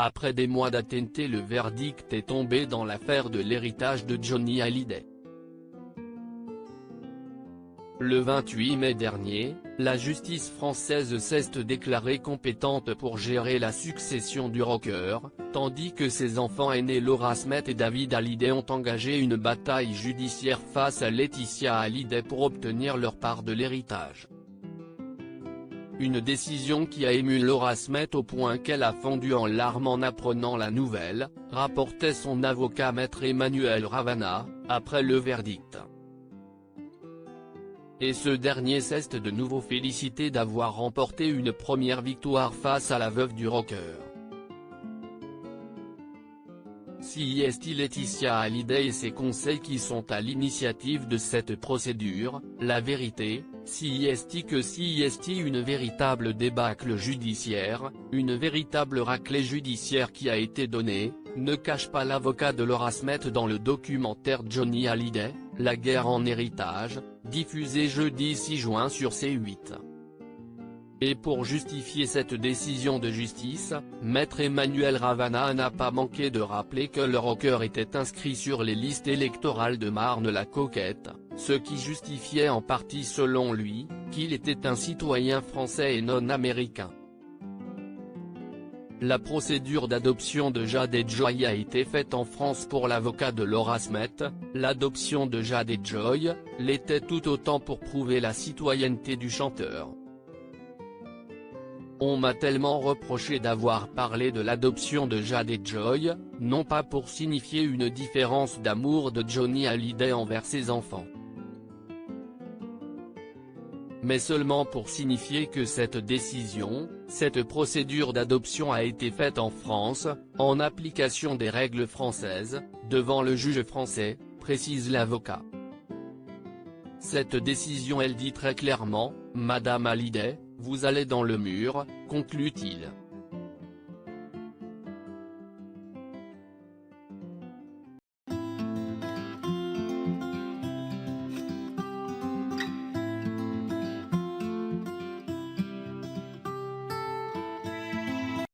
Après des mois d'attente, le verdict est tombé dans l'affaire de l'héritage de Johnny Hallyday. Le 28 mai dernier, la justice française s'est déclarée compétente pour gérer la succession du rocker, tandis que ses enfants aînés Laura Smith et David Hallyday ont engagé une bataille judiciaire face à Laetitia Hallyday pour obtenir leur part de l'héritage. Une décision qui a ému Laura Smith au point qu'elle a fondu en larmes en apprenant la nouvelle, rapportait son avocat maître Emmanuel Ravana, après le verdict. Et ce dernier s'est de nouveau félicité d'avoir remporté une première victoire face à la veuve du rocker. C'est Laetitia Hallyday et ses conseils qui sont à l'initiative de cette procédure. La vérité, c'est que c'est une véritable débâcle judiciaire, une véritable raclée judiciaire qui a été donnée, ne cache pas l'avocat de Laura Smith dans le documentaire Johnny Hallyday, La guerre en héritage, diffusé jeudi 6 juin sur C8. Et pour justifier cette décision de justice, maître Emmanuel Ravana n'a pas manqué de rappeler que le rocker était inscrit sur les listes électorales de Marne-la-Coquette, ce qui justifiait en partie selon lui, qu'il était un citoyen français et non américain. La procédure d'adoption de Jade et Joy a été faite en France pour l'avocat de Laura Smith. L'adoption de Jade et Joy l'était tout autant pour prouver la citoyenneté du chanteur. On m'a tellement reproché d'avoir parlé de l'adoption de Jade et Joy, non pas pour signifier une différence d'amour de Johnny Hallyday envers ses enfants, mais seulement pour signifier que cette décision, cette procédure d'adoption a été faite en France, en application des règles françaises, devant le juge français, précise l'avocat. Cette décision elle dit très clairement, Madame Hallyday, vous allez dans le mur, conclut-il.